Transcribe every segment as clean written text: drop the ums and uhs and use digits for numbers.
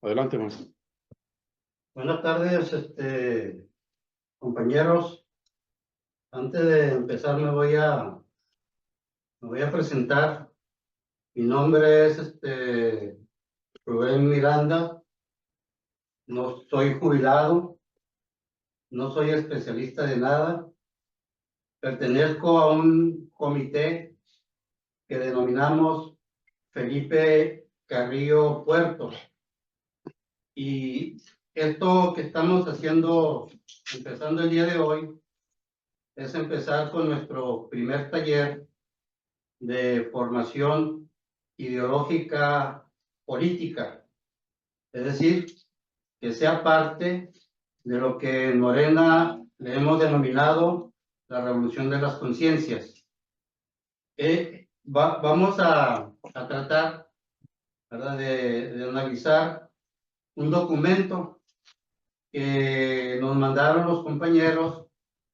Adelante, maestro. Buenas tardes, compañeros. Antes de empezar me voy a presentar. Mi nombre es Rubén Miranda. No soy jubilado, no soy especialista de nada. Pertenezco a un comité que denominamos Felipe Carrillo Puerto. Y esto que estamos haciendo, empezando el día de hoy, es empezar con nuestro primer taller de formación ideológica política, es decir, que sea parte de lo que en Morena le hemos denominado la revolución de las conciencias. Vamos a tratar, ¿verdad?, de analizar un documento que nos mandaron los compañeros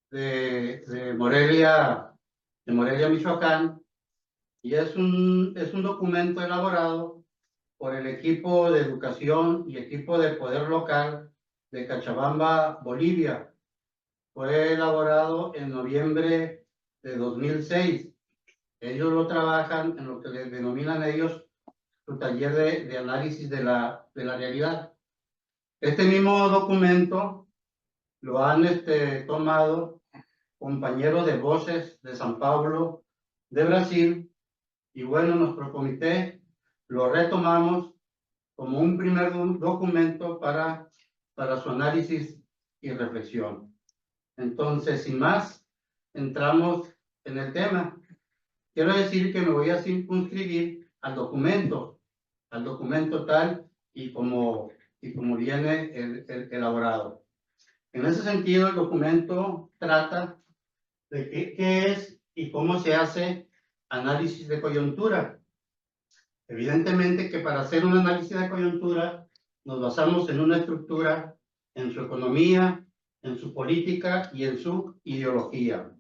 de Morelia, Michoacán. Y es un documento elaborado por el equipo de educación y equipo de poder local de Cachabamba, Bolivia. Fue elaborado en noviembre de 2006. Ellos lo trabajan en lo que les denominan ellos su taller de análisis de la realidad. Este mismo documento lo han tomado compañeros de Voces de San Pablo, de Brasil. Y bueno, nuestro comité lo retomamos como un primer documento para su análisis y reflexión. Entonces, sin más, entramos en el tema. Quiero decir que me voy a circunscribir al documento tal y como viene elaborado. En ese sentido, el documento trata de qué es y cómo se hace análisis de coyuntura. Evidentemente que para hacer un análisis de coyuntura nos basamos en una estructura, en su economía, en su política y en su ideología.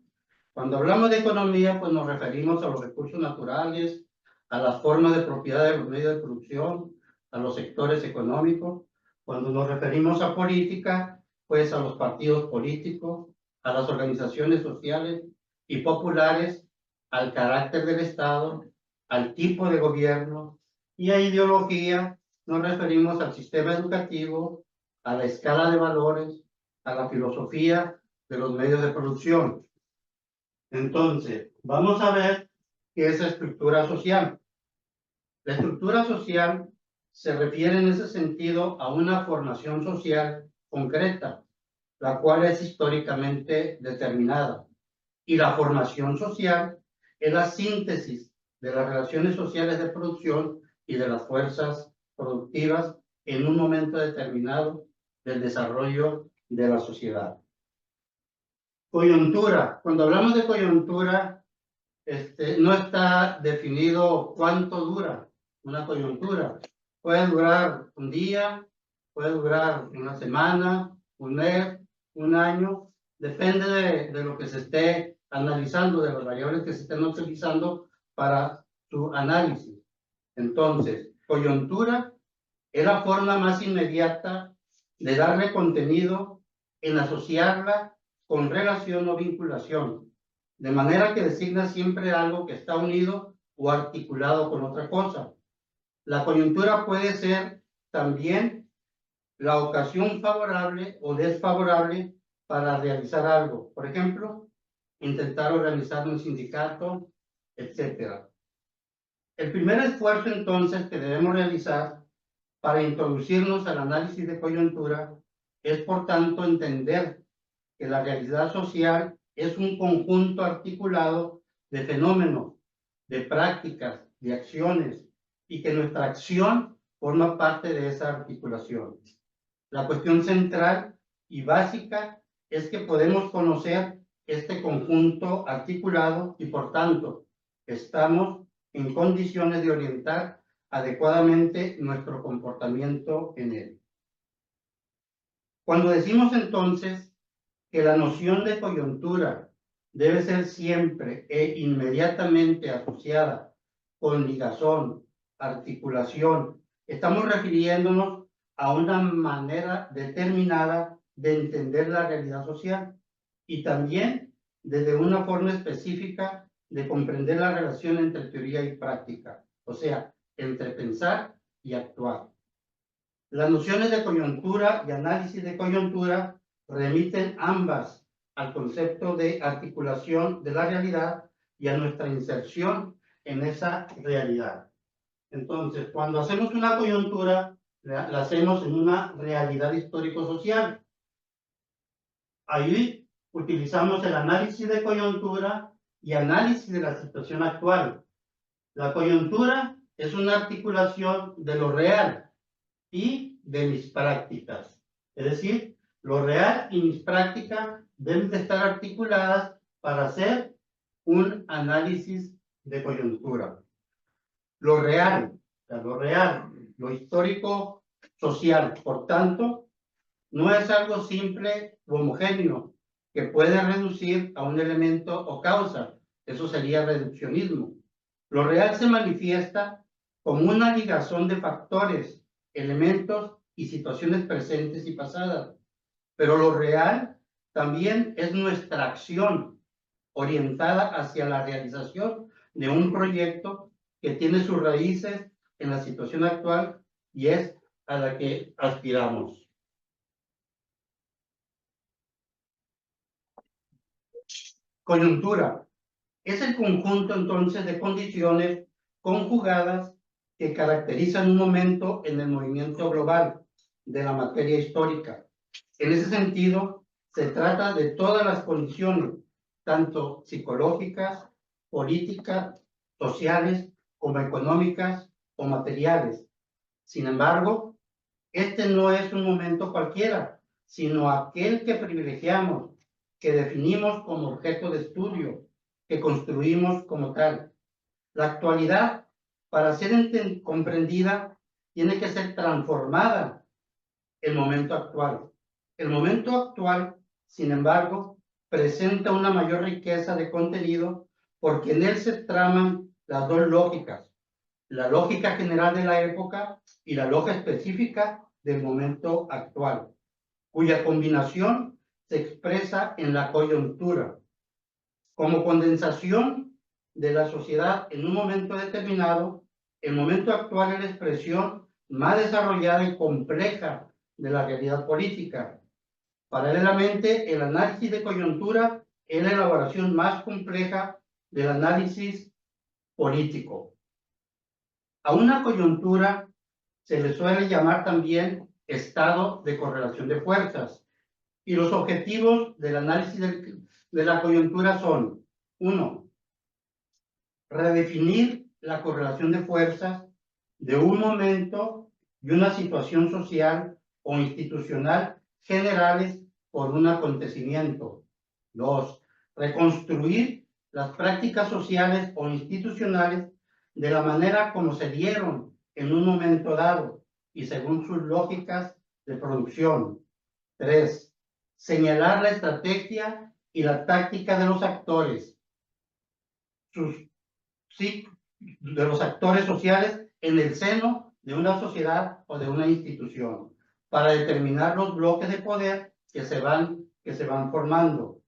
Cuando hablamos de economía, pues nos referimos a los recursos naturales, a las formas de propiedad de los medios de producción, a los sectores económicos. Cuando nos referimos a política, pues a los partidos políticos, a las organizaciones sociales y populares, al carácter del Estado, al tipo de gobierno, y a ideología nos referimos al sistema educativo, a la escala de valores, a la filosofía de los medios de producción. Entonces, vamos a ver qué es la estructura social. La estructura social se refiere en ese sentido a una formación social concreta, la cual es históricamente determinada. Y la formación social es la síntesis de las relaciones sociales de producción y de las fuerzas productivas en un momento determinado del desarrollo de la sociedad. Coyuntura. Cuando hablamos de coyuntura, no está definido cuánto dura una coyuntura. Puede durar un día, puede durar una semana, un mes, un año. Depende de lo que se esté analizando, de las variables que se estén utilizando para su análisis. Entonces, coyuntura es la forma más inmediata de darle contenido en asociarla con relación o vinculación, de manera que designa siempre algo que está unido o articulado con otra cosa. La coyuntura puede ser también la ocasión favorable o desfavorable para realizar algo. Por ejemplo, intentar organizar un sindicato, etc. El primer esfuerzo entonces que debemos realizar para introducirnos al análisis de coyuntura es, por tanto, entender que la realidad social es un conjunto articulado de fenómenos, de prácticas, de acciones, y que nuestra acción forma parte de esa articulación. La cuestión central y básica es que podemos conocer este conjunto articulado y, por tanto, estamos en condiciones de orientar adecuadamente nuestro comportamiento en él. Cuando decimos entonces que la noción de coyuntura debe ser siempre e inmediatamente asociada con ligazón, articulación, estamos refiriéndonos a una manera determinada de entender la realidad social y también desde una forma específica de comprender la relación entre teoría y práctica, o sea, entre pensar y actuar. Las nociones de coyuntura y análisis de coyuntura remiten ambas al concepto de articulación de la realidad y a nuestra inserción en esa realidad. Entonces, cuando hacemos una coyuntura, la hacemos en una realidad histórico-social. Ahí utilizamos el análisis de coyuntura y análisis de la situación actual. La coyuntura es una articulación de lo real y de mis prácticas. Es decir, lo real y mis prácticas deben de estar articuladas para hacer un análisis de coyuntura. Lo real, lo histórico social, por tanto, no es algo simple u homogéneo que puede reducir a un elemento o causa. Eso sería reduccionismo. Lo real se manifiesta como una ligazón de factores, elementos y situaciones presentes y pasadas. Pero lo real también es nuestra acción orientada hacia la realización de un proyecto que tiene sus raíces en la situación actual y es a la que aspiramos. Coyuntura es el conjunto entonces de condiciones conjugadas que caracterizan un momento en el movimiento global de la materia histórica. En ese sentido, se trata de todas las condiciones, tanto psicológicas, políticas, sociales, como económicas o materiales. Sin embargo, este no es un momento cualquiera, sino aquel que privilegiamos, que definimos como objeto de estudio, que construimos como tal. La actualidad, para ser comprendida, tiene que ser transformada el momento actual. El momento actual, sin embargo, presenta una mayor riqueza de contenido porque en él se traman las dos lógicas, la lógica general de la época y la lógica específica del momento actual, cuya combinación se expresa en la coyuntura. Como condensación de la sociedad en un momento determinado, el momento actual es la expresión más desarrollada y compleja de la realidad política. Paralelamente, el análisis de coyuntura es la elaboración más compleja del análisis político. A una coyuntura se le suele llamar también estado de correlación de fuerzas. Y los objetivos del análisis de la coyuntura son: 1. Redefinir la correlación de fuerzas de un momento y una situación social o institucional generales por un acontecimiento. 2. Reconstruir las prácticas sociales o institucionales de la manera como se dieron en un momento dado y según sus lógicas de producción. 3. Señalar la estrategia y la táctica de los actores, de los actores sociales en el seno de una sociedad o de una institución, para determinar los bloques de poder que se van formando.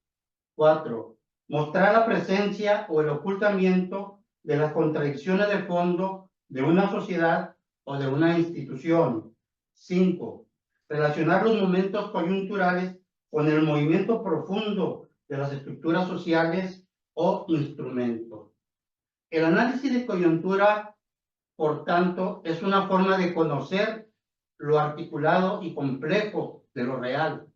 4. Mostrar la presencia o el ocultamiento de las contradicciones de fondo de una sociedad o de una institución. 5. Relacionar los momentos coyunturales con el movimiento profundo de las estructuras sociales o instrumentos. El análisis de coyuntura, por tanto, es una forma de conocer lo articulado y complejo de lo real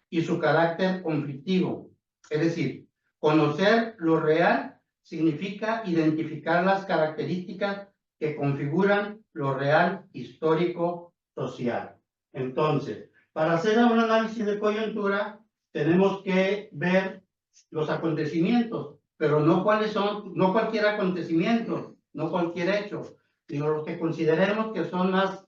y su carácter conflictivo. Es decir, conocer lo real significa identificar las características que configuran lo real histórico social. Entonces, para hacer un análisis de coyuntura, tenemos que ver los acontecimientos, pero no cuáles son, no cualquier acontecimiento, no cualquier hecho, sino los que consideremos que son más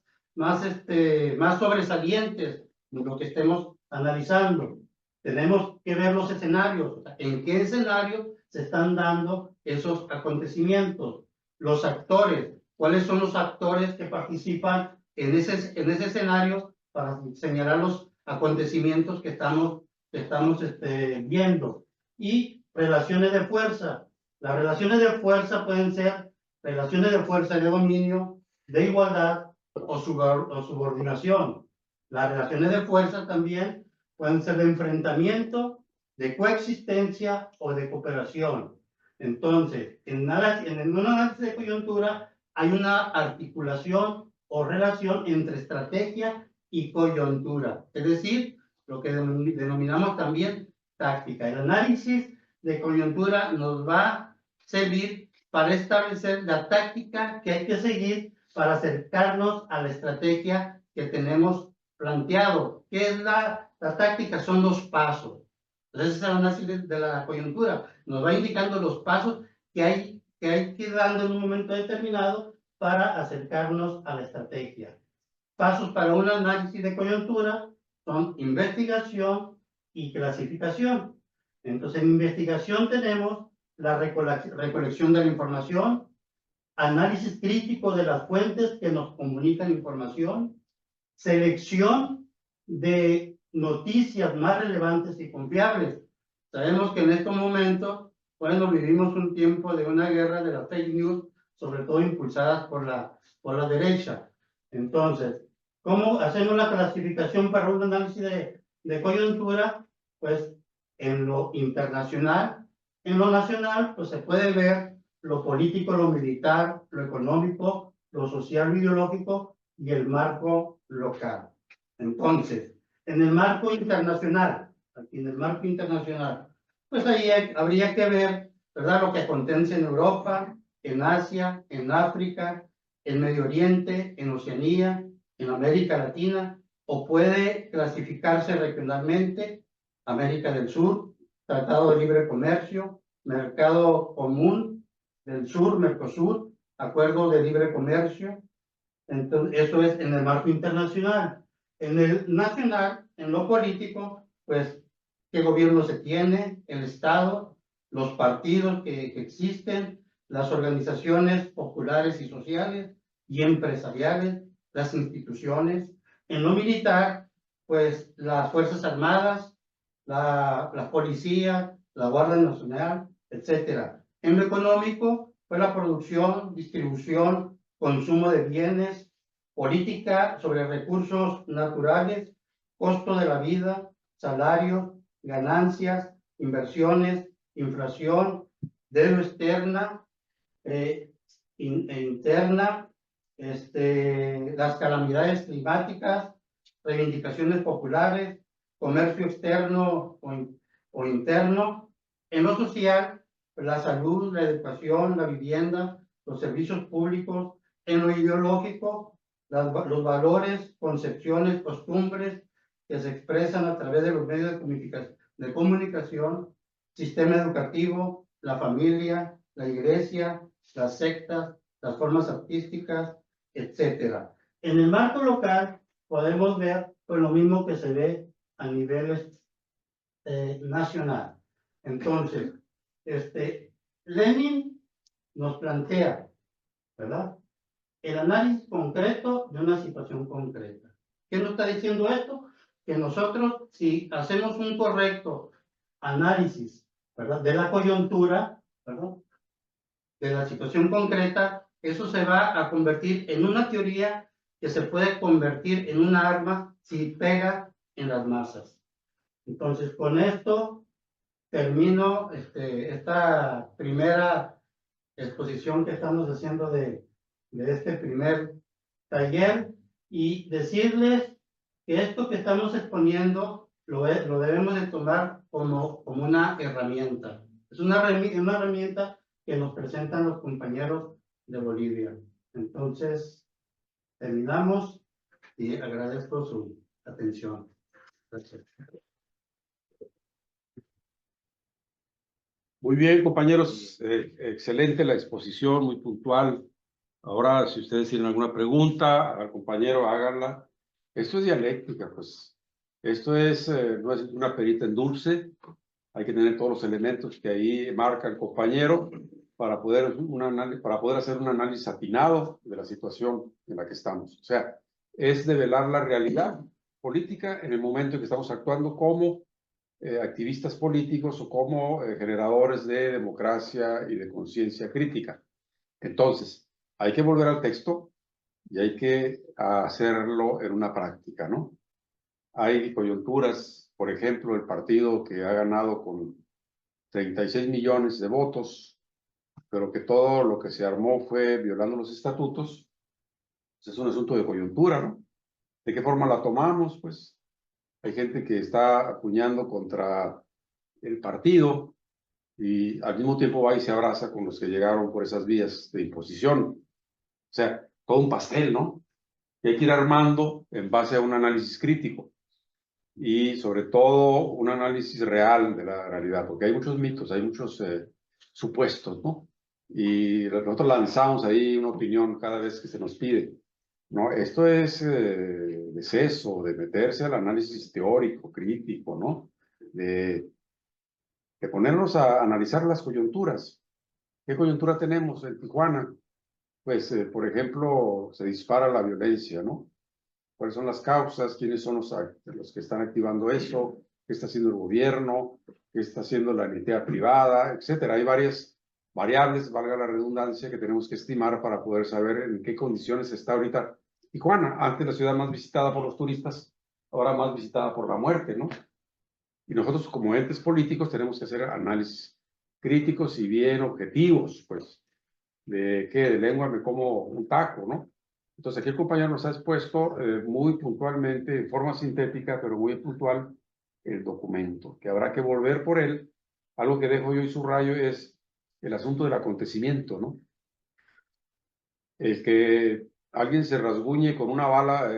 sobresalientes de lo que estemos analizando. Tenemos que ver los escenarios, en qué escenario se están dando esos acontecimientos, los actores, cuáles son los actores que participan en ese escenario para señalar los acontecimientos que estamos viendo. Y relaciones de fuerza. Las relaciones de fuerza pueden ser relaciones de fuerza de dominio, de igualdad o subordinación. Las relaciones de fuerza también pueden ser de enfrentamiento, de coexistencia o de cooperación. Entonces, en un análisis de coyuntura hay una articulación o relación entre estrategia y coyuntura, es decir, lo que denominamos también táctica. El análisis de coyuntura nos va a servir para establecer la táctica que hay que seguir para acercarnos a la estrategia que tenemos planteado. ¿Qué es la táctica? Son los pasos. Entonces, el análisis de la coyuntura nos va indicando los pasos que hay que ir dando en un momento determinado para acercarnos a la estrategia. Pasos para un análisis de coyuntura son investigación y clasificación. Entonces, en investigación tenemos la recolección de la información, análisis crítico de las fuentes que nos comunican información, selección de noticias más relevantes y confiables. Sabemos que en estos momentos, bueno, vivimos un tiempo de una guerra de las fake news, sobre todo impulsadas por la derecha. Entonces, ¿cómo hacemos la clasificación para un análisis de coyuntura? Pues en lo internacional, en lo nacional, pues se puede ver lo político, lo militar, lo económico, lo social, lo ideológico y el marco local. Entonces, en el marco internacional, aquí en el marco internacional, pues ahí habría que ver, ¿verdad?, lo que acontece en Europa, en Asia, en África, en Medio Oriente, en Oceanía, en América Latina, o puede clasificarse regionalmente, América del Sur, Tratado de Libre Comercio, Mercado Común del Sur, Mercosur, Acuerdo de Libre Comercio. Entonces, eso es en el marco internacional. En el nacional, en lo político, pues, ¿qué gobierno se tiene? El Estado, los partidos que existen, las organizaciones populares y sociales y empresariales, las instituciones. En lo militar, pues, las Fuerzas Armadas, la Policía, la Guardia Nacional, etcétera. En lo económico, pues, la producción, distribución, consumo de bienes, política sobre recursos naturales, costo de la vida, salarios, ganancias, inversiones, inflación, deuda externa e interna, las calamidades climáticas, reivindicaciones populares, comercio externo o interno. En lo social, la salud, la educación, la vivienda, los servicios públicos. En lo ideológico, los valores, concepciones, costumbres que se expresan a través de los medios de comunicación, sistema educativo, la familia, la iglesia, las sectas, las formas artísticas, etcétera. En el marco local podemos ver pues, lo mismo que se ve a nivel nacional. Entonces, Lenin nos plantea, ¿verdad?, el análisis concreto de una situación concreta. ¿Qué nos está diciendo esto? Que nosotros, si hacemos un correcto análisis, ¿verdad?, de la coyuntura, ¿verdad?, de la situación concreta, eso se va a convertir en una teoría que se puede convertir en una arma si pega en las masas. Entonces, con esto termino esta primera exposición que estamos haciendo de este primer taller y decirles que esto que estamos exponiendo lo debemos de tomar como una herramienta. Es una herramienta que nos presentan los compañeros de Bolivia. Entonces, terminamos y agradezco su atención. Gracias. Muy bien, compañeros, excelente la exposición, muy puntual. Ahora, si ustedes tienen alguna pregunta al compañero, háganla. Esto es dialéctica, pues. Esto no es una perita en dulce. Hay que tener todos los elementos que ahí marca el compañero para poder hacer un análisis atinado de la situación en la que estamos. O sea, es develar la realidad política en el momento en que estamos actuando como activistas políticos o como generadores de democracia y de conciencia crítica. Entonces, hay que volver al texto y hay que hacerlo en una práctica, ¿no? Hay coyunturas, por ejemplo, el partido que ha ganado con 36 millones de votos, pero que todo lo que se armó fue violando los estatutos, pues es un asunto de coyuntura, ¿no? ¿De qué forma la tomamos? Pues hay gente que está acuñando contra el partido y al mismo tiempo va y se abraza con los que llegaron por esas vías de imposición. O sea, todo un pastel, ¿no? Y hay que ir armando en base a un análisis crítico y sobre todo un análisis real de la realidad, porque hay muchos mitos, hay muchos supuestos, ¿no? Y nosotros lanzamos ahí una opinión cada vez que se nos pide, ¿no? Esto es de seso, de meterse al análisis teórico, crítico, ¿no? De ponernos a analizar las coyunturas. ¿Qué coyuntura tenemos en Tijuana? Pues, por ejemplo, se dispara la violencia, ¿no? ¿Cuáles son las causas? ¿Quiénes son los que están activando eso? ¿Qué está haciendo el gobierno? ¿Qué está haciendo la iniciativa privada? Etcétera. Hay varias variables, valga la redundancia, que tenemos que estimar para poder saber en qué condiciones está ahorita Tijuana. Antes la ciudad más visitada por los turistas, ahora más visitada por la muerte, ¿no? Y nosotros como entes políticos tenemos que hacer análisis críticos y bien objetivos, pues, de qué, de lengua me como un taco, ¿no? Entonces aquí el compañero nos ha expuesto muy puntualmente, en forma sintética, pero muy puntual, el documento, que habrá que volver por él. Algo que dejo yo y subrayo es el asunto del acontecimiento, ¿no? El que alguien se rasguñe con una bala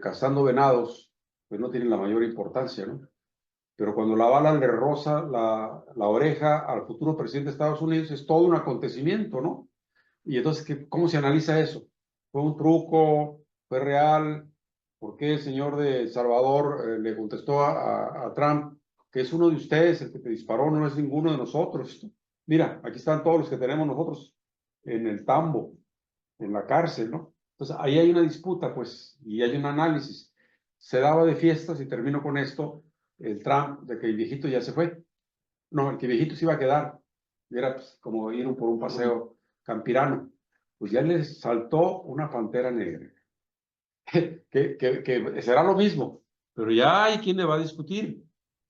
cazando venados, pues no tiene la mayor importancia, ¿no? Pero cuando la bala le roza la oreja al futuro presidente de Estados Unidos, es todo un acontecimiento, ¿no? Y entonces, ¿cómo se analiza eso? ¿Fue un truco? ¿Fue real? ¿Por qué el señor de El Salvador le contestó a Trump que es uno de ustedes el que te disparó, no es ninguno de nosotros? Mira, aquí están todos los que tenemos nosotros en el tambo, en la cárcel, ¿no? Entonces, ahí hay una disputa, pues, y hay un análisis. Se daba de fiestas, y termino con esto, el Trump, de que el viejito ya se fue. No, el que viejito se iba a quedar. Y era pues, como ir por un paseo campirano. Pues ya les saltó una pantera negra. Que será lo mismo, pero ya hay quien le va a discutir.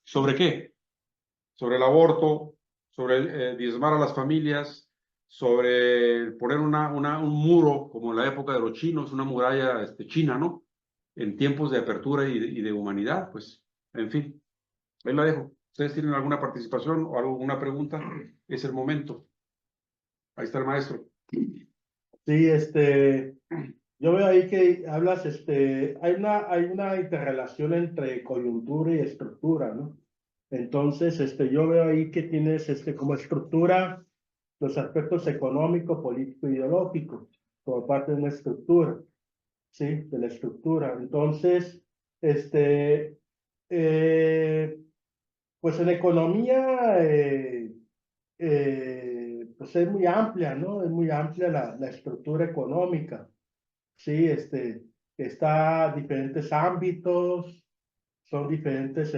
¿Sobre qué? Sobre el aborto, sobre diezmar a las familias, sobre poner un muro, como en la época de los chinos, una muralla china, ¿no? En tiempos de apertura y de humanidad, pues, en fin, ahí la dejo. ¿Ustedes tienen alguna participación o alguna pregunta? Es el momento. Ahí está el maestro. Sí, yo veo ahí que hablas, hay una interrelación entre coyuntura y estructura, ¿no? Entonces, yo veo ahí que tienes, como estructura los aspectos económico, político, ideológico, como parte de una estructura, ¿sí? De la estructura. Entonces, eh, pues en economía, pues es muy amplia, ¿no? Es muy amplia la estructura económica. Sí, está diferentes ámbitos, son diferentes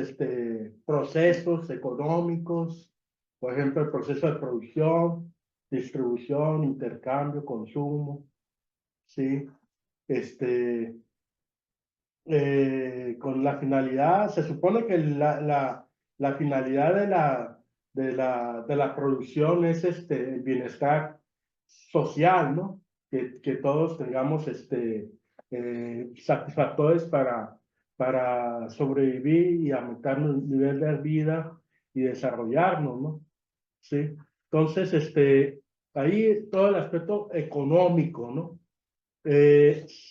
procesos económicos, por ejemplo, el proceso de producción, distribución, intercambio, consumo, sí, este, con la finalidad, se supone que la finalidad de la producción es el bienestar social, ¿no? Que todos tengamos satisfactores para sobrevivir y aumentar el nivel de vida y desarrollarnos, ¿no? Sí. Entonces, ahí todo el aspecto económico, ¿no?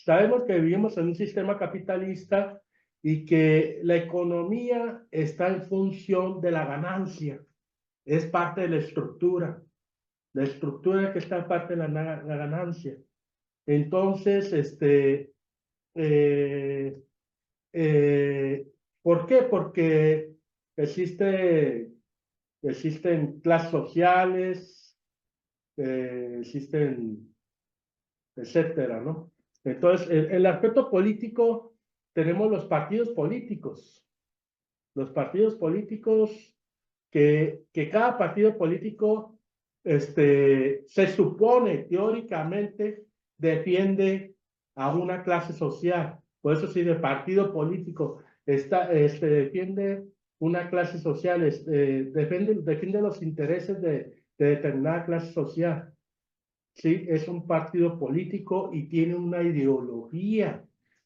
Sabemos que vivimos en un sistema capitalista y que la economía está en función de la ganancia, es parte de la estructura que está en parte de la ganancia. Entonces, eh, ¿por qué? Porque existen clases sociales, existen etcétera, ¿no? Entonces, el aspecto político, tenemos los partidos políticos. Los partidos políticos que cada partido político se supone teóricamente defiende a una clase social. Por eso sí, de partido político defiende una clase social, defiende los intereses de determinada clase social. Sí, es un partido político y tiene una ideología.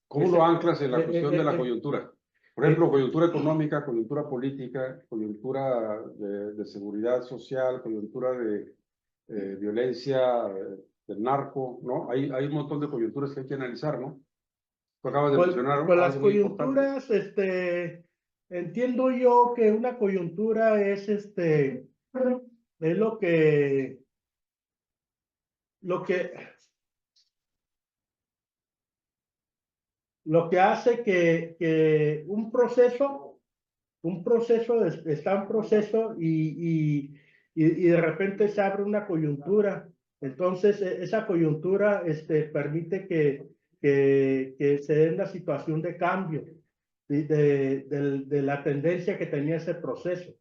¿Cómo lo anclas en la cuestión de la coyuntura? Por ejemplo, coyuntura económica, coyuntura política, coyuntura de seguridad social, coyuntura de violencia del narco, ¿no? Hay un montón de coyunturas que hay que analizar, ¿no? Tú acabas de mencionar Con las algo muy importante. coyunturas, entiendo yo que una coyuntura es lo que hace que un proceso está en proceso y de repente se abre una coyuntura. Entonces, esa coyuntura permite que se dé una situación de cambio de la tendencia que tenía ese proceso.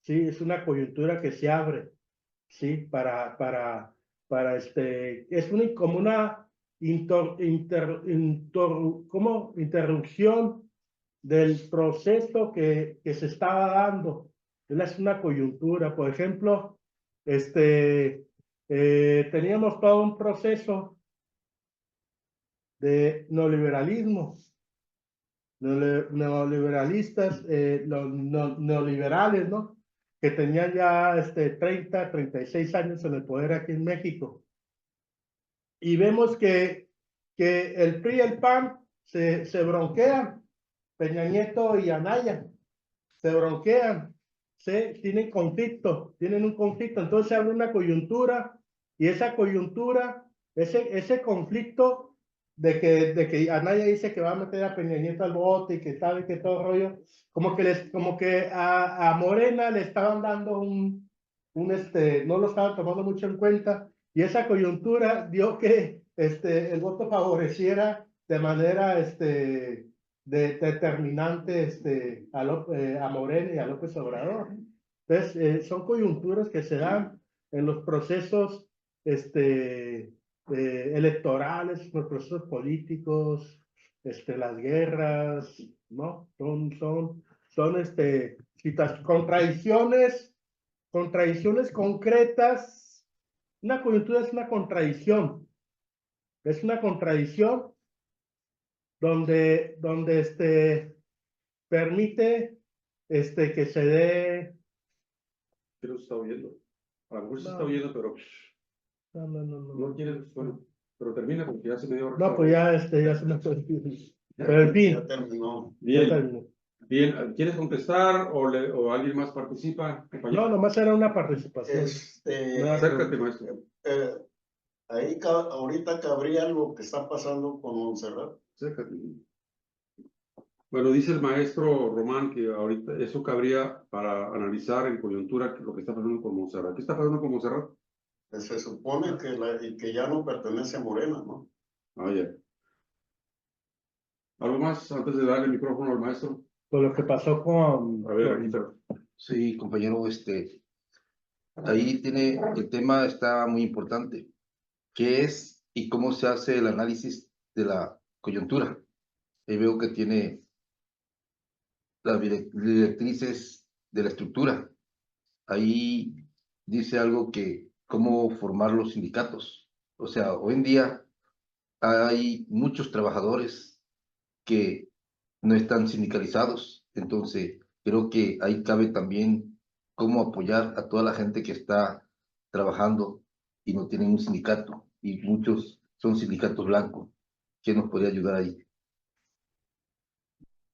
Sí, es una coyuntura que se abre, sí, es como una interrupción del proceso que se estaba dando. Es una coyuntura. Por ejemplo, teníamos todo un proceso de neoliberalismo, neoliberalistas, los neoliberales, ¿no? Que tenían ya 36 años en el poder aquí en México. Y vemos que el PRI y el PAN se bronquean, Peña Nieto y Anaya, se bronquean, tienen un conflicto, entonces se abre una coyuntura y esa coyuntura, ese conflicto de que Anaya dice que va a meter a Peña Nieto al bote y que sabe que todo rollo, como que a Morena le estaban dando no lo estaban tomando mucho en cuenta y esa coyuntura dio que el voto favoreciera de manera determinante a Morena y a López Obrador. Entonces, son coyunturas que se dan en los procesos electorales, los procesos políticos, las guerras, ¿no? Son contradicciones concretas. Una coyuntura es una contradicción. Es una contradicción donde permite que se dé. ¿Quién nos está oyendo? A lo mejor se está oyendo, pero no quieres, bueno, pero termina porque ya se me dio. No, pues ya se me fue. Pero en fin. Ya terminó. Bien. Bien, ¿quieres contestar o alguien más participa, compañero? No, nomás era una participación. Acércate, maestro. Ahí ahorita cabría lo que está pasando con Montserrat. Acércate. Bueno, dice el maestro Román que ahorita eso cabría para analizar en coyuntura lo que está pasando con Montserrat. ¿Qué está pasando con Montserrat? Se supone que ya no pertenece a Morena, ¿no? Ah, ya. ¿Algo más antes de darle el micrófono al maestro? Con lo que pasó con. A ver, aquí está. Sí, compañero, ahí el tema está muy importante. ¿Qué es y cómo se hace el análisis de la coyuntura? Ahí veo que tiene las directrices de la estructura. Ahí dice algo que cómo formar los sindicatos. O sea, hoy en día hay muchos trabajadores que no están sindicalizados. Entonces, creo que ahí cabe también cómo apoyar a toda la gente que está trabajando y no tienen un sindicato. Y muchos son sindicatos blancos. ¿Quién nos podría ayudar ahí?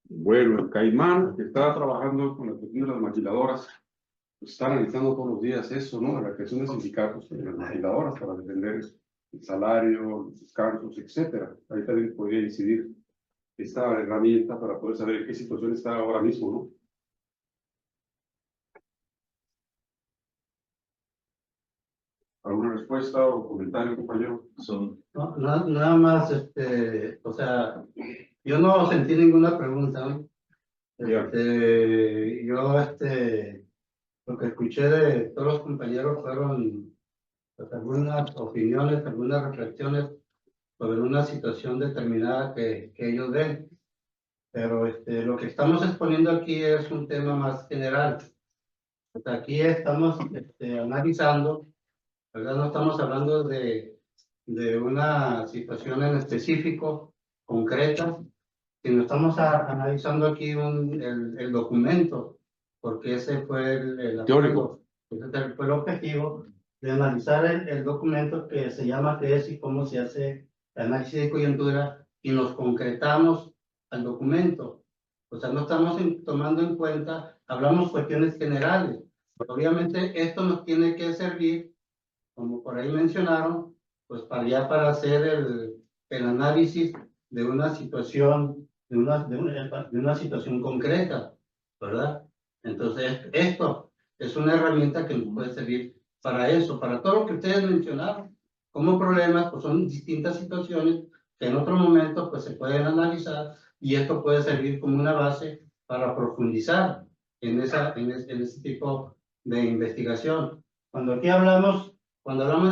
Bueno, el Caimán, que está trabajando con la cuestión de las maquiladoras, pues está analizando todos los días eso, ¿no? La creación de sindicatos en las maquiladoras para defender el salario, los descansos, etcétera. Ahí también podría incidir esta herramienta para poder saber en qué situación está ahora mismo, ¿no? ¿Alguna respuesta o comentario, compañero? Son No, nada más, o sea, yo no sentí ninguna pregunta, ¿no? Ya. Yo, lo que escuché de todos los compañeros fueron pues, algunas opiniones, algunas reflexiones sobre una situación determinada que ellos ven. Pero lo que estamos exponiendo aquí es un tema más general. O sea, aquí estamos analizando, ¿verdad? No estamos hablando de una situación en específico, concreta, sino estamos analizando aquí el documento, porque ese fue el Teórico. ese fue el objetivo de analizar el documento que se llama qué es y cómo se hace el análisis de coyuntura y nos concretamos al documento. O sea, no estamos tomando en cuenta, hablamos cuestiones generales. Obviamente esto nos tiene que servir, como por ahí mencionaron, pues para hacer el análisis de una situación, de una situación concreta, ¿verdad? Entonces, esto es una herramienta que nos puede servir para eso, para todo lo que ustedes mencionaron. Como problemas, pues son distintas situaciones que en otro momento pues se pueden analizar y esto puede servir como una base para profundizar en ese tipo de investigación. Cuando hablamos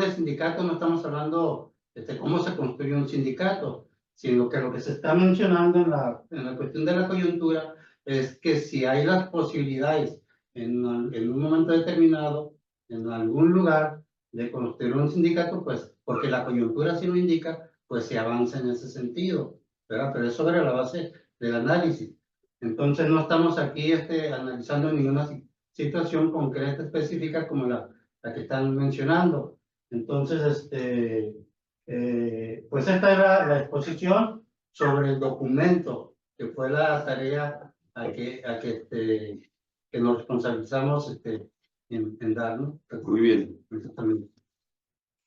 de sindicato, no estamos hablando de cómo se construye un sindicato, sino que lo que se está mencionando en la cuestión de la coyuntura es que si hay las posibilidades en un momento determinado, en algún lugar, de construir un sindicato, pues porque la coyuntura sí lo indica, pues se avanza en ese sentido, ¿verdad? Pero es sobre la base del análisis. Entonces no estamos aquí analizando ninguna situación concreta, específica, como la que están mencionando. Entonces, pues esta era la exposición sobre el documento, que fue la tarea que nos responsabilizamos en dar, ¿no? Muy bien. Exactamente.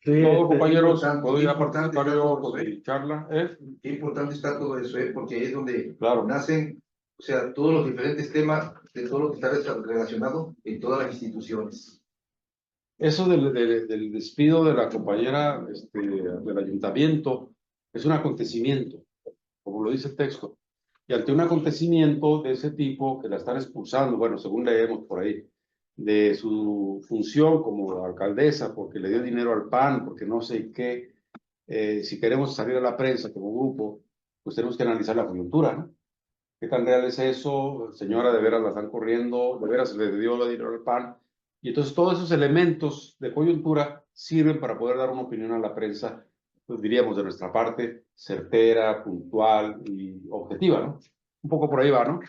Sí, Todo, compañeros, importante, puedo ya importante participar yo todo, con mi charla, ¿eh? Qué importante está todo eso, porque es donde Claro. nacen, o sea, todos los diferentes temas de todo lo que está relacionado en todas las instituciones. Eso del despido de la compañera del ayuntamiento es un acontecimiento, como lo dice el texto. Y ante un acontecimiento de ese tipo, que la están expulsando, bueno, según leemos por ahí, de su función como alcaldesa, porque le dio dinero al PAN, porque no sé qué, si queremos salir a la prensa como grupo, pues tenemos que analizar la coyuntura, ¿no? ¿Qué tan real es eso? Señora, de veras la están corriendo, de veras le dio el dinero al PAN. Y entonces todos esos elementos de coyuntura sirven para poder dar una opinión a la prensa, pues diríamos de nuestra parte, certera, puntual y objetiva, ¿no? Un poco por ahí va, ¿no?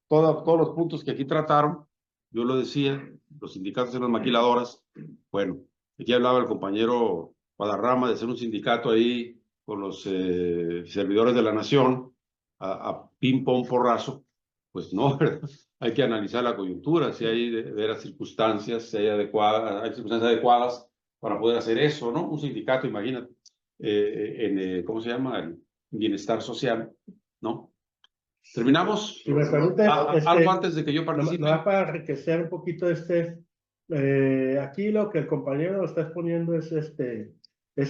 Todos los puntos que aquí trataron, yo lo decía, los sindicatos y las maquiladoras, bueno, aquí hablaba el compañero Guadarrama de hacer un sindicato ahí con los servidores de la nación, a ping-pong porrazo, pues no, ¿verdad? Hay que analizar la coyuntura, si hay de veras circunstancias, si hay hay circunstancias adecuadas para poder hacer eso, ¿no? Un sindicato, imagínate, ¿cómo se llama? El bienestar social, ¿no? ¿Terminamos? Si me permites, Algo antes de que yo participe. no para enriquecer un poquito aquí lo que el compañero está exponiendo es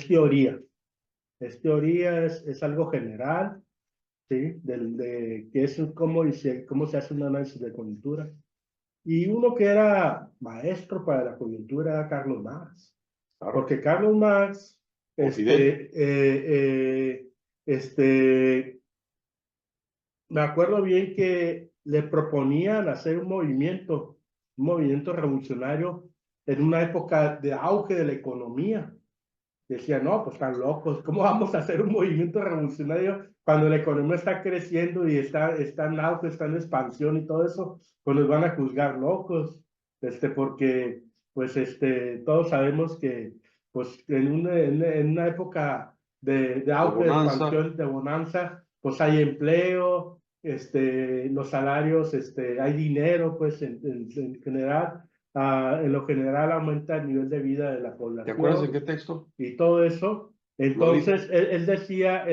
teoría. Es teoría, es algo general, ¿sí? Que es cómo se hace un análisis de coyuntura. Y uno que era maestro para la coyuntura era Carlos Marx. Claro. Porque Carlos Marx, me acuerdo bien que le proponían hacer un movimiento revolucionario en una época de auge de la economía. Decía, no, pues están locos, ¿cómo vamos a hacer un movimiento revolucionario cuando la economía está creciendo y está en auge, está en expansión y todo eso? Pues nos van a juzgar locos, porque, pues, todos sabemos que, pues, en una época de auge, de expansión, de bonanza, pues hay empleo, los salarios, hay dinero, pues, en general. En lo general aumenta el nivel de vida de la población. ¿Te acuerdas en qué texto? Y todo eso. Entonces, él decía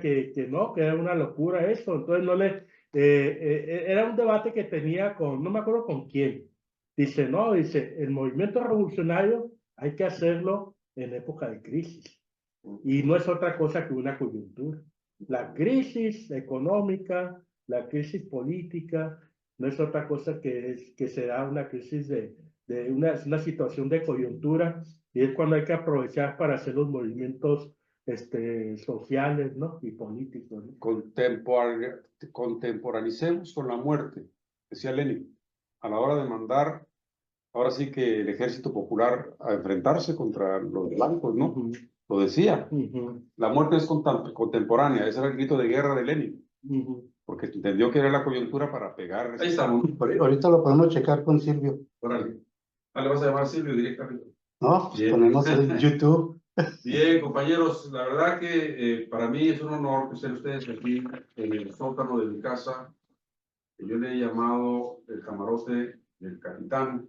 que no, que era una locura eso. Entonces, era un debate que tenía no me acuerdo con quién. Dice, no, el movimiento revolucionario hay que hacerlo en época de crisis. y no es otra cosa que una coyuntura. La crisis económica, la crisis política, no es otra cosa que se da una crisis de una situación de coyuntura, y es cuando hay que aprovechar para hacer los movimientos sociales, ¿no? Y políticos, ¿no? Contemporanicemos con la muerte, decía Lenin, a la hora de mandar, ahora sí que el ejército popular a enfrentarse contra los blancos, ¿no? Ujú, Lo decía, ujú, la muerte es contemporánea, ese era el grito de guerra de Lenin, ujú. porque entendió que era la coyuntura para pegar. Ahí estamos. Ahorita lo podemos checar con Silvio. Órale. Ah, le vas a llamar Silvio directamente. No, pues Bien. ponemos en YouTube. Bien, compañeros, la verdad que para mí es un honor que estén ustedes aquí en el sótano de mi casa, que yo le he llamado el camarote del capitán,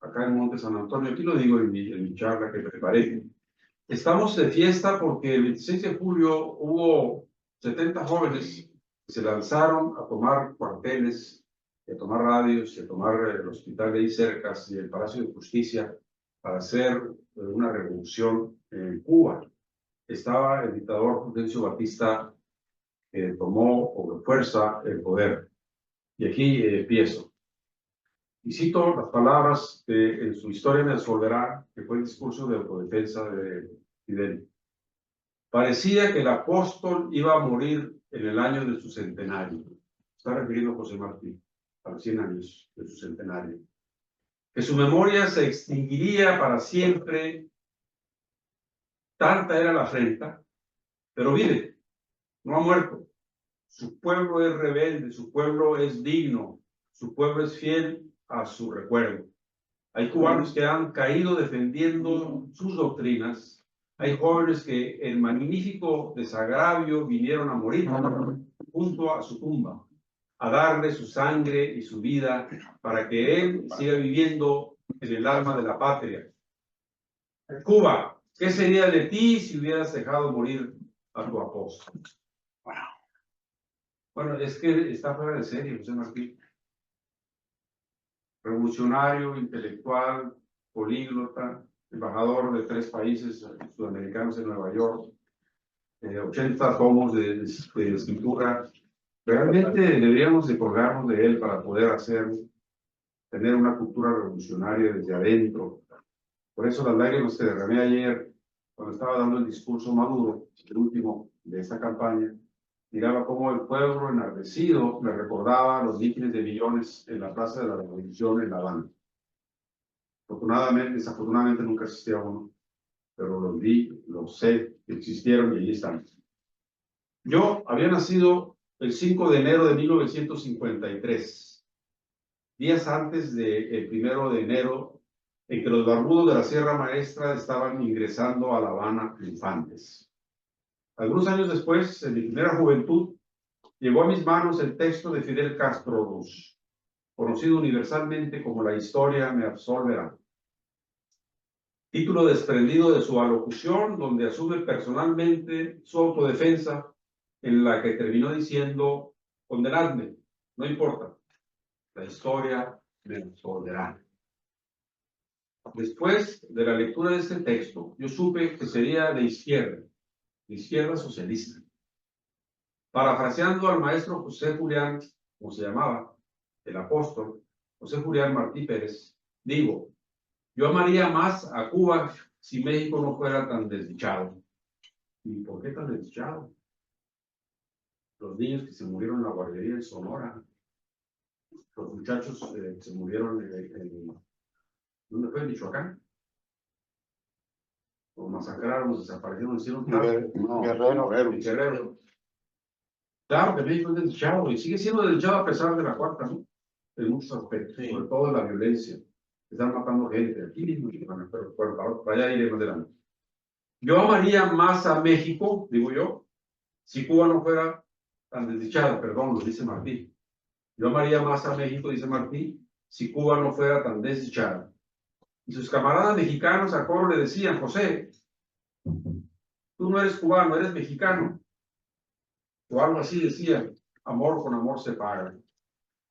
acá en Monte San Antonio. Aquí lo digo en mi charla que preparé. Estamos de fiesta porque el 26 de julio hubo 70 jóvenes que se lanzaron a tomar cuarteles, a tomar radios, a tomar el hospital de ahí cerca y el Palacio de Justicia para hacer una revolución en Cuba. Estaba el dictador Fulgencio Batista que tomó con fuerza el poder. Y aquí empiezo. Y cito las palabras que en su historia me absolverá, que fue el discurso de autodefensa de Fidel. Parecía que el apóstol iba a morir en el año de su centenario. Está refiriendo a José Martí, a los 100 años de su centenario. Que su memoria se extinguiría para siempre. Tanta era la afrenta, pero vive, no ha muerto. Su pueblo es rebelde, su pueblo es digno, su pueblo es fiel a su recuerdo. Hay cubanos que han caído defendiendo sus doctrinas. Hay jóvenes que en magnífico desagravio vinieron a morir junto a su tumba, a darle su sangre y su vida para que él siga viviendo en el alma de la patria. Cuba, ¿qué sería de ti si hubieras dejado morir a tu apóstol? Bueno, es que está fuera de serie, José Martí. Revolucionario, intelectual, políglota, embajador de 3 países sudamericanos en Nueva York, 80 tomos de escritura. Realmente deberíamos de colgarnos de él para poder tener una cultura revolucionaria desde adentro. Por eso las lágrimas que derramé ayer, cuando estaba dando el discurso Maduro, el último de esta campaña, miraba cómo el pueblo enardecido le recordaba los mítines de millones en la Plaza de la Revolución en La Habana. Afortunadamente, desafortunadamente nunca existía uno, pero los vi, los sé, que existieron y allí están. Yo había nacido el 5 de enero de 1953, días antes del 1 de enero, en que los barbudos de la Sierra Maestra estaban ingresando a La Habana infantes. Algunos años después, en mi primera juventud, llegó a mis manos el texto de Fidel Castro Ruz, conocido universalmente como La historia me absolverá. Título desprendido de su alocución, donde asume personalmente su autodefensa, en la que terminó diciendo: condenadme, no importa, la historia me absolverá. Después de la lectura de este texto, yo supe que sería de izquierda socialista. Parafraseando al maestro José Julián, como se llamaba, el apóstol, José Julián Martí Pérez, digo, yo amaría más a Cuba si México no fuera tan desdichado. ¿Y por qué tan desdichado? Los niños que se murieron en la guardería en Sonora, los muchachos que se murieron ¿dónde fue? ¿En Michoacán? O masacraron, o desaparecieron, hicieron Guerrero. Claro que México es desdichado y sigue siendo desdichado a pesar de la cuarta, ¿no? En muchos aspectos, sobre todo en la violencia. Están matando gente aquí mismo, pero para allá iremos adelante. Yo amaría más a México, digo yo, si Cuba no fuera tan desdichada, perdón, lo dice Martí. Yo amaría más a México, dice Martí, si Cuba no fuera tan desdichada. Y sus camaradas mexicanos a coro le decían: José, tú no eres cubano, eres mexicano. O algo así decían: amor con amor se paga.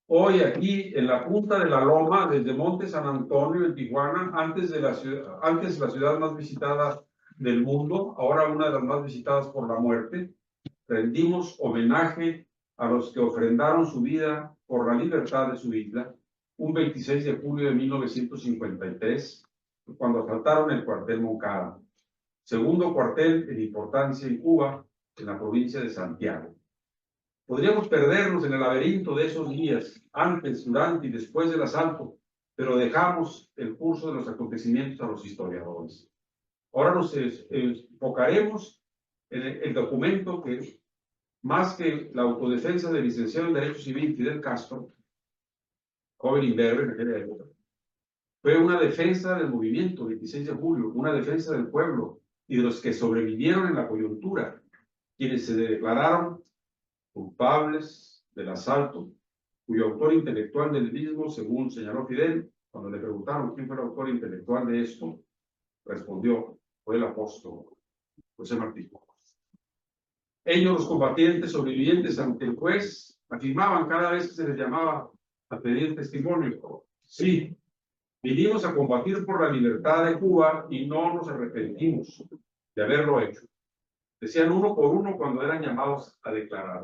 Hoy aquí en la punta de la loma, desde Monte San Antonio en Tijuana, antes la ciudad más visitada del mundo, ahora una de las más visitadas por la muerte, rendimos homenaje a los que ofrendaron su vida por la libertad de su isla, un 26 de julio de 1953, cuando asaltaron el cuartel Moncada, segundo cuartel en importancia en Cuba, en la provincia de Santiago. Podríamos perdernos en el laberinto de esos días, antes, durante y después del asalto, pero dejamos el curso de los acontecimientos a los historiadores. Ahora nos enfocaremos en el documento que, más que la autodefensa del licenciado en Derecho Civil Fidel Castro, joven imberbe en aquella época, fue una defensa del movimiento 26 de julio, una defensa del pueblo y de los que sobrevivieron en la coyuntura, quienes se declararon culpables del asalto, cuyo autor intelectual del mismo, según señaló Fidel, cuando le preguntaron quién fue el autor intelectual de esto, respondió, fue el apóstol José Martí. Ellos, los combatientes sobrevivientes ante el juez, afirmaban cada vez que se les llamaba a pedir testimonio, sí, vinimos a combatir por la libertad de Cuba y no nos arrepentimos de haberlo hecho. Decían uno por uno cuando eran llamados a declarar.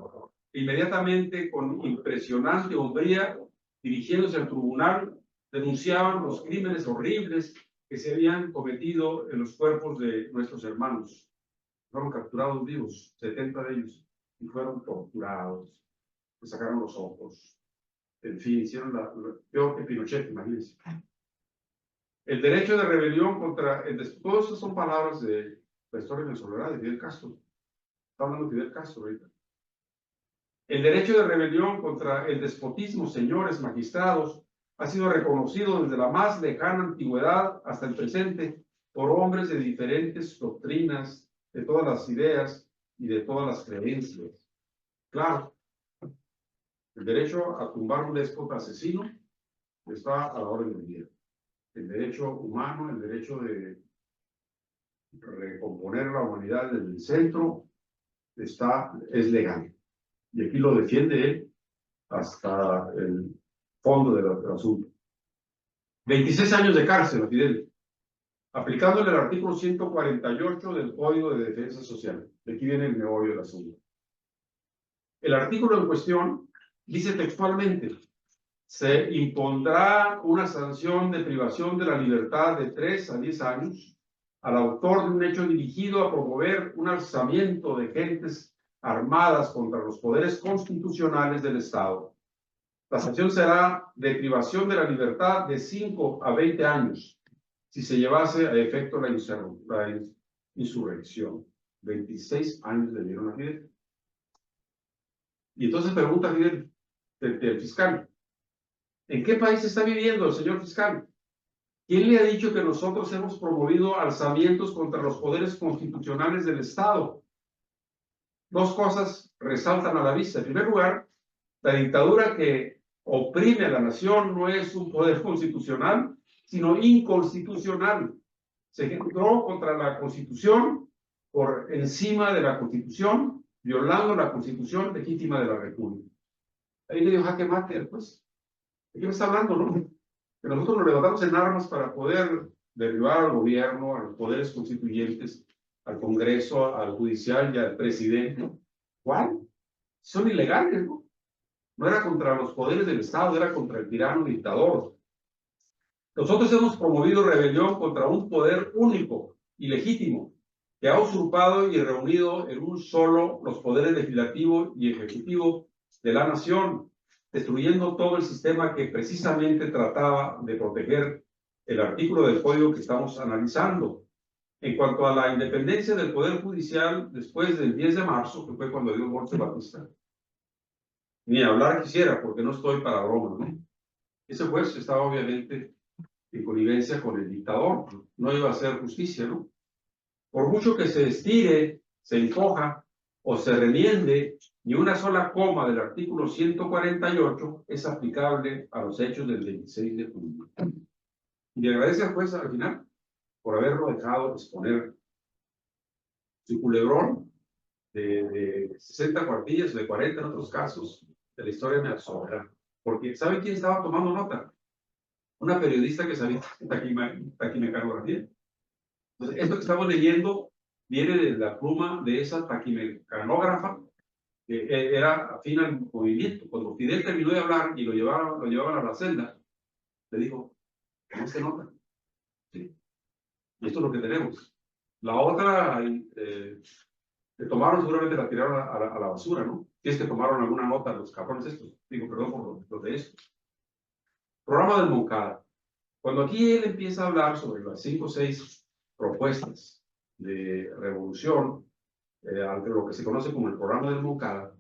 Inmediatamente, con impresionante hombría, dirigiéndose al tribunal, denunciaban los crímenes horribles que se habían cometido en los cuerpos de nuestros hermanos. Fueron capturados vivos, 70 de ellos, y fueron torturados, les sacaron los ojos. En fin, hicieron lo peor que Pinochet, imagínense. El derecho de rebelión contra el todas esas son palabras de la historia venezolana de Fidel Castro. Está hablando de Fidel Castro ahorita. El derecho de rebelión contra el despotismo, señores magistrados, ha sido reconocido desde la más lejana antigüedad hasta el presente por hombres de diferentes doctrinas, de todas las ideas y de todas las creencias. Claro, el derecho a tumbar un déspota asesino está a la orden del día. El derecho humano, el derecho de recomponer la humanidad desde el centro, es legal. Y aquí lo defiende él hasta el fondo del asunto. 26 años de cárcel a Fidel, aplicándole el artículo 148 del Código de Defensa Social. De aquí viene el meollo del asunto. El artículo en cuestión dice textualmente: se impondrá una sanción de privación de la libertad de 3 a 10 años al autor de un hecho dirigido a promover un alzamiento de gentes armadas contra los poderes constitucionales del Estado. La sanción será de privación de la libertad de 5 a 20 años si se llevase a efecto la insurrección. 26 años le dieron a Fidel. Y entonces pregunta Fidel, el fiscal, ¿en qué país está viviendo el señor fiscal? ¿Quién le ha dicho que nosotros hemos promovido alzamientos contra los poderes constitucionales del Estado? Dos cosas resaltan a la vista. En primer lugar, la dictadura que oprime a la nación no es un poder constitucional, sino inconstitucional. Se entró contra la Constitución por encima de la Constitución, violando la Constitución legítima de la República. Ahí le dio jaque mate, pues. ¿De qué me está hablando, no? Que nosotros nos levantamos en armas para poder derribar al gobierno, a los poderes constituyentes, al Congreso, al judicial y al presidente. ¿Cuál? Son ilegales, ¿no? No era contra los poderes del Estado, era contra el tirano dictador. Nosotros hemos promovido rebelión contra un poder único y legítimo que ha usurpado y reunido en un solo los poderes legislativo y ejecutivo de la nación, destruyendo todo el sistema que precisamente trataba de proteger el artículo del código que estamos analizando. En cuanto a la independencia del Poder Judicial, después del 10 de marzo, que fue cuando dio muerte Batista, ni hablar quisiera, porque no estoy para broma, ¿no? Ese juez estaba obviamente en connivencia con el dictador, no iba a hacer justicia, ¿no? Por mucho que se estire, se encoja o se remiende, ni una sola coma del artículo 148 es aplicable a los hechos del 26 de julio. Y le agradece al juez al final por haberlo dejado exponer su culebrón de 60 cuartillas, de 40 en otros casos, de la historia me asombra. Porque ¿sabe quién estaba tomando nota? Una periodista que sabía taquimecanografía. Entonces, esto que estamos leyendo viene de la pluma de esa taquimecanógrafa, que era afín al movimiento. Cuando Fidel terminó de hablar y lo llevaban a la celda, le dijo, no se nota. Sí. Y esto es lo que tenemos. La otra, que tomaron, seguramente la tiraron a la basura, ¿no? Si es que tomaron alguna nota los cabrones estos. Digo, perdón por lo de esto. Programa del Moncada. Cuando aquí él empieza a hablar sobre las 5 o 6 propuestas de revolución, ante lo que se conoce como el programa del Moncada,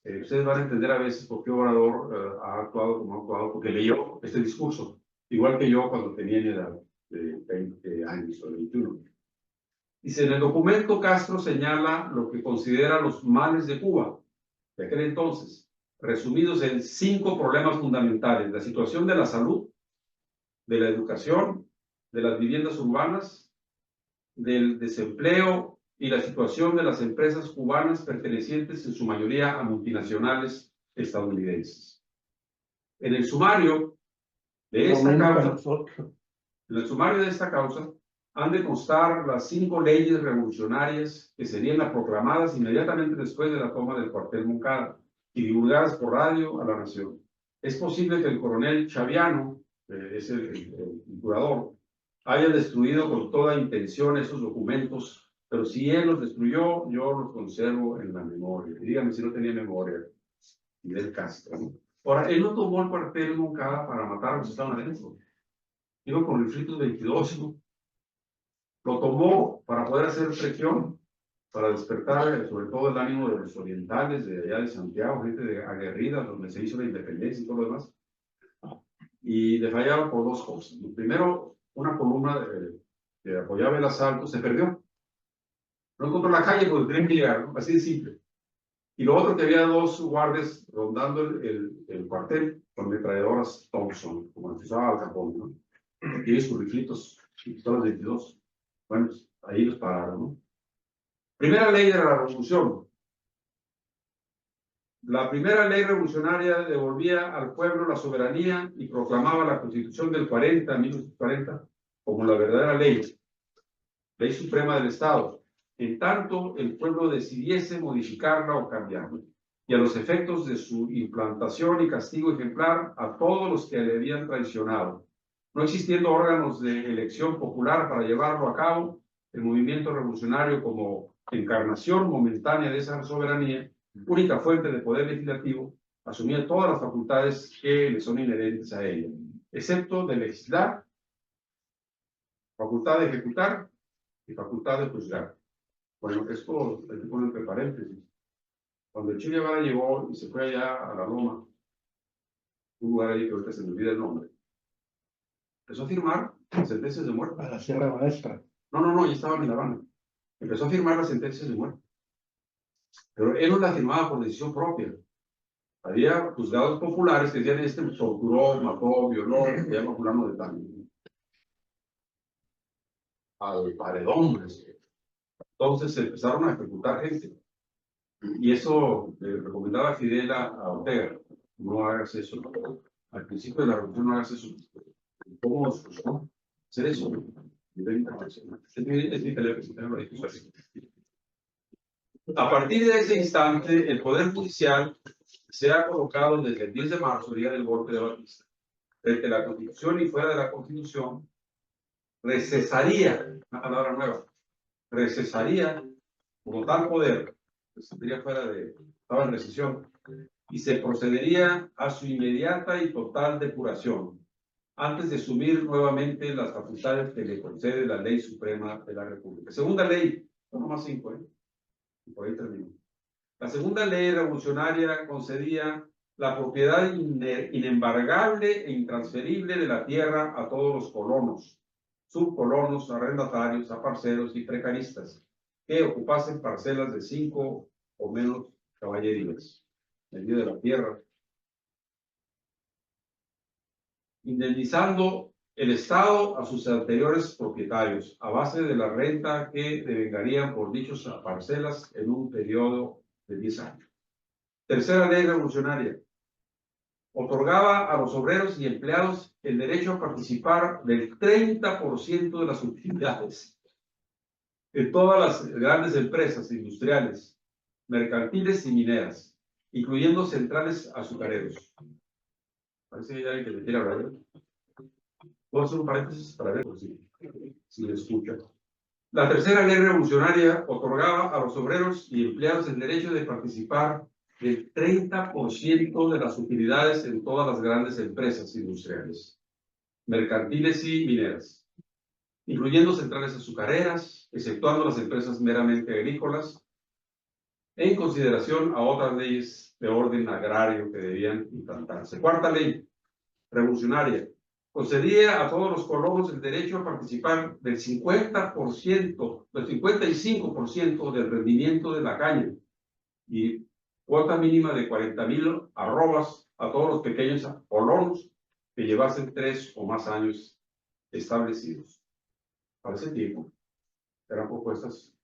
ustedes van a entender a veces por qué Obrador ha actuado como ha actuado, porque leyó este discurso, igual que yo cuando tenía mi edad de 20 años o 21. Dice, en el documento Castro señala lo que considera los males de Cuba de aquel entonces, resumidos en 5 problemas fundamentales: la situación de la salud, de la educación, de las viviendas urbanas, del desempleo y la situación de las empresas cubanas pertenecientes en su mayoría a multinacionales estadounidenses. En el sumario de esta causa, en el sumario de esta causa, han de constar las 5 leyes revolucionarias que serían las proclamadas inmediatamente después de la toma del cuartel Moncada y divulgadas por radio a la nación. Es posible que el coronel Chaviano, es el curador, haya destruido con toda intención esos documentos, pero si él los destruyó, yo los conservo en la memoria. Y dígame si no tenía memoria. Fidel Castro. Ahora, él no tomó el cuartel Moncada para matar a los que estaban adentro. Iba con riflitos 22, ¿no? Lo tomó para poder hacer presión, para despertar sobre todo el ánimo de los orientales, de allá de Santiago, gente aguerrida, donde se hizo la independencia y todo lo demás. Y le fallaron por 2 cosas. Primero, una columna que apoyaba el asalto se perdió. No encontró la calle porque tenían que llegar, ¿no? Así de simple. Y lo otro, que había 2 guardias rondando el cuartel con metralladoras Thompson, como las que usaba Al Capone, ¿no? Y ellos con riflitos, pistolas 22. Bueno, pues, ahí los pararon, ¿no? Primera ley de la revolución. La primera ley revolucionaria devolvía al pueblo la soberanía y proclamaba la Constitución del 1940, como la verdadera ley suprema del Estado, en tanto el pueblo decidiese modificarla o cambiarla, y a los efectos de su implantación y castigo ejemplar a todos los que le habían traicionado. No existiendo órganos de elección popular para llevarlo a cabo, el movimiento revolucionario, como encarnación momentánea de esa soberanía, única fuente de poder legislativo, asumía todas las facultades que le son inherentes a ella, excepto de legislar, facultad de ejecutar y facultad de juzgar. Bueno, esto hay que poner entre paréntesis. Cuando el Che Guevara llegó y se fue allá a la Loma, un lugar ahí que ahorita se me olvida el nombre, empezó a firmar sentencias de muerte. A la Sierra Maestra. No, ya estaba en La Habana. Empezó a firmar las sentencias de muerte. Pero él no las firmaba por decisión propia. Había juzgados populares que decían, este torturó, mató, violó, se llama fulano de tal. Al paredón. Entonces se empezaron a ejecutar gente. Y eso le recomendaba a Fidel a Ortega: no hagas eso. Al principio de la revolución no hagas eso. ¿Cómo ¿no? hacer eso? A partir de ese instante, el Poder Judicial se ha colocado desde el 10 de marzo, día del golpe de Batista, frente a la Constitución y fuera de la Constitución, recesaría, una palabra nueva, recesaría como tal poder, estaría fuera de, estaba en recesión, y se procedería a su inmediata y total depuración, antes de asumir nuevamente las facultades que le concede la Ley Suprema de la República. Segunda ley, son nomás 5, y por ahí termino. La segunda ley revolucionaria concedía la propiedad inembargable e intransferible de la tierra a todos los colonos, subcolonos, arrendatarios, aparceros y precaristas que ocupasen parcelas de 5 o menos caballerías en medio de la tierra, indemnizando el Estado a sus anteriores propietarios a base de la renta que devengarían por dichas parcelas en un periodo de 10 años. Tercera ley revolucionaria. Otorgaba a los obreros y empleados el derecho a participar del 30% de las utilidades en todas las grandes empresas industriales, mercantiles y mineras, incluyendo centrales azucareros. Parece que hay alguien que me quiere hablar. Puedo hacer un paréntesis para ver si me escucha. La tercera ley revolucionaria otorgaba a los obreros y empleados el derecho de participar del 30% de las utilidades en todas las grandes empresas industriales, mercantiles y mineras, incluyendo centrales azucareras, exceptuando las empresas meramente agrícolas, en consideración a otras leyes de orden agrario que debían implantarse. Cuarta ley revolucionaria concedía a todos los colonos el derecho a participar del 50%, del 55% del rendimiento de la caña y cuota mínima de 40,000 arrobas a todos los pequeños colonos que llevasen 3 o más años establecidos. Para ese tiempo eran propuestas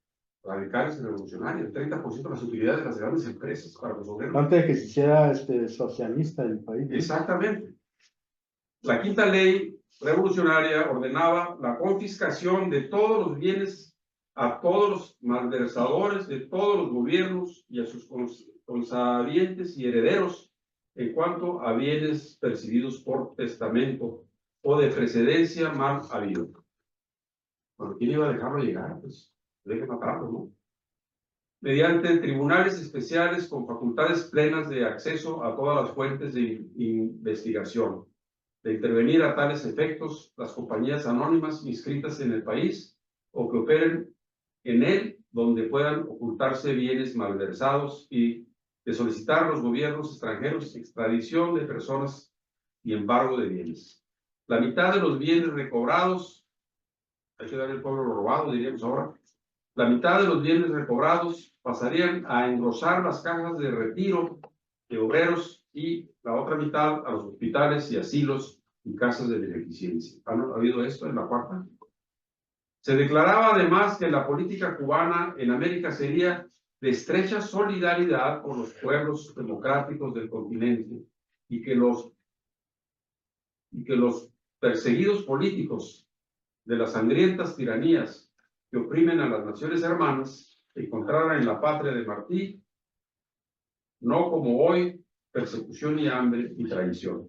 radicales y revolucionarias, el 30% de las utilidades de las grandes empresas para los obreros. Antes de que se hiciera socialista el país, ¿no? Exactamente. La quinta ley revolucionaria ordenaba la confiscación de todos los bienes a todos los malversadores de todos los gobiernos y a sus consabientes y herederos en cuanto a bienes percibidos por testamento o de precedencia mal habido. Bueno, ¿quién iba a dejarlo llegar? Pues deje matarlo, ¿no? Mediante tribunales especiales con facultades plenas de acceso a todas las fuentes de investigación, de intervenir a tales efectos las compañías anónimas inscritas en el país o que operen en él donde puedan ocultarse bienes malversados y de solicitar a los gobiernos extranjeros extradición de personas y embargo de bienes. La mitad de los bienes recobrados, hay que dar el pueblo lo robado, diríamos ahora, la mitad de los bienes recobrados pasarían a engrosar las cajas de retiro de obreros y la otra mitad a los hospitales y asilos y casas de beneficencia. ¿Han oído esto en la cuarta? Se declaraba además que la política cubana en América sería de estrecha solidaridad con los pueblos democráticos del continente y que los perseguidos políticos de las sangrientas tiranías que oprimen a las naciones hermanas encontraran en la patria de Martí, no como hoy, persecución y hambre y traición,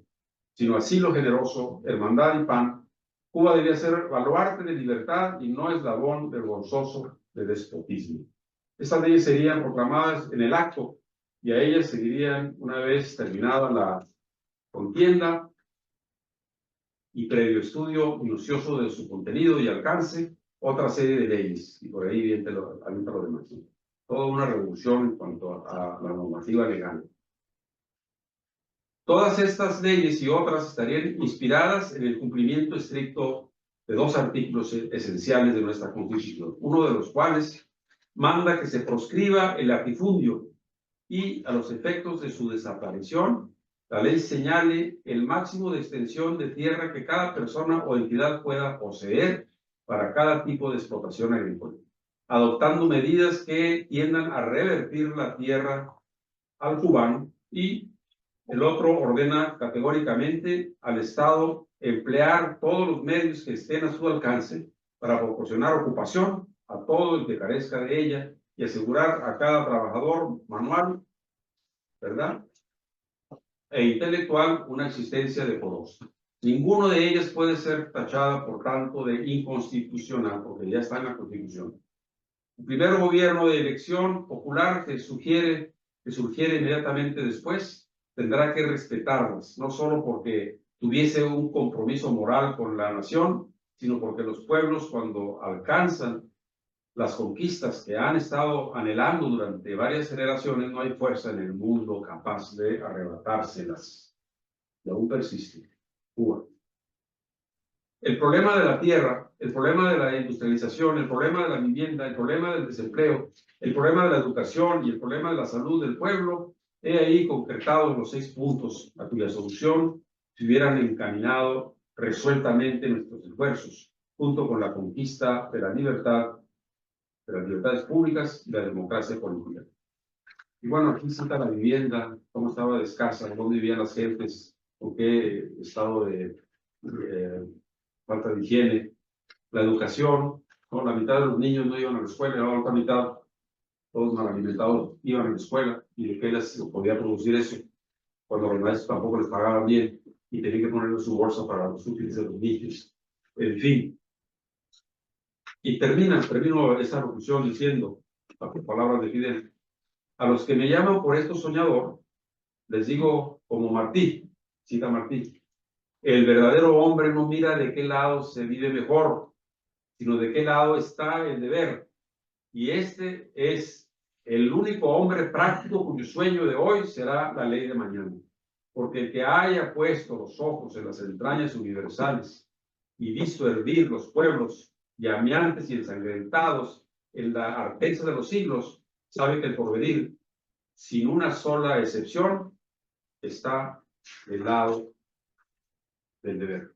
sino asilo generoso, hermandad y pan. Cuba debía ser baluarte de libertad y no eslabón vergonzoso de despotismo. Estas leyes serían proclamadas en el acto y a ellas seguirían, una vez terminada la contienda y previo estudio minucioso de su contenido y alcance, otra serie de leyes, y por ahí avienta lo demás. Toda una revolución en cuanto a la normativa legal. Todas estas leyes y otras estarían inspiradas en el cumplimiento estricto de dos artículos esenciales de nuestra Constitución, uno de los cuales manda que se proscriba el latifundio y a los efectos de su desaparición, la ley señale el máximo de extensión de tierra que cada persona o entidad pueda poseer para cada tipo de explotación agrícola, adoptando medidas que tiendan a revertir la tierra al cubano, y el otro ordena categóricamente al Estado emplear todos los medios que estén a su alcance para proporcionar ocupación a todo el que carezca de ella y asegurar a cada trabajador manual, ¿verdad?, e intelectual una existencia decorosa. Ninguno de ellas puede ser tachada, por tanto, de inconstitucional, porque ya está en la Constitución. El primer gobierno de elección popular que surgiere inmediatamente después tendrá que respetarlas, no solo porque tuviese un compromiso moral con la nación, sino porque los pueblos, cuando alcanzan las conquistas que han estado anhelando durante varias generaciones, no hay fuerza en el mundo capaz de arrebatárselas. Y aún persiste Cuba. El problema de la tierra, el problema de la industrialización, el problema de la vivienda, el problema del desempleo, el problema de la educación y el problema de la salud del pueblo, he ahí concretados los 6 puntos a cuya solución se hubieran encaminado resueltamente nuestros esfuerzos, junto con la conquista de la libertad, de las libertades públicas y la democracia política. Y bueno, aquí cita la vivienda, cómo estaba de escasa, dónde vivían las gentes, con qué estado de falta de higiene, la educación, ¿no? La mitad de los niños no iban a la escuela, la otra mitad, todos mal alimentados, iban a la escuela. ¿Y de qué les podía producir eso? Cuando los maestros tampoco les pagaban bien y tenían que ponerlo en su bolsa para los útiles de los niños. En fin. Y termino esa locución diciendo, las palabras de Fidel, a los que me llaman por esto soñador, les digo como Martí, cita Martí, el verdadero hombre no mira de qué lado se vive mejor, sino de qué lado está el deber. Y este es el único hombre práctico cuyo sueño de hoy será la ley de mañana. Porque el que haya puesto los ojos en las entrañas universales y visto hervir los pueblos llameantes y ensangrentados en la arteza de los siglos, sabe que el porvenir, sin una sola excepción, está del lado del deber.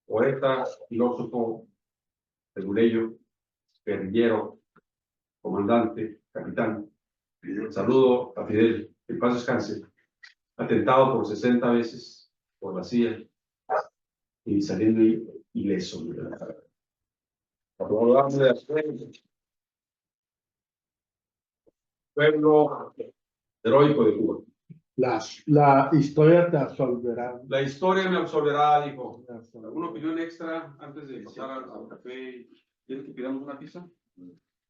Poeta, filósofo, reguleyo, guerrillero, comandante, capitán. Saludo a Fidel, que en paz descanse, atentado por 60 veces por la CIA y saliendo ileso. Pueblo heroico de Cuba. La historia te absolverá. La historia me absolverá, dijo. ¿Alguna opinión extra antes de pasar al café? ¿Quieres que pidamos una pizza?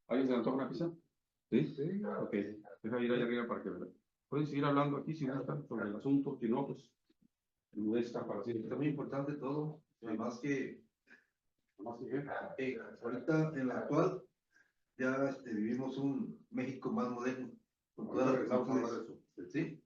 ¿Alguien se le antoja una pizza? ¿Sí? Sí. Ok. Deja ir allá arriba para que vean. Pueden seguir hablando aquí si gustan sobre el asunto, si no, pues está para siempre. Está muy importante todo, además que ahorita en la actual ya vivimos un México más moderno, con todas las Regresamos a hablar de actitudes. eso. Sí.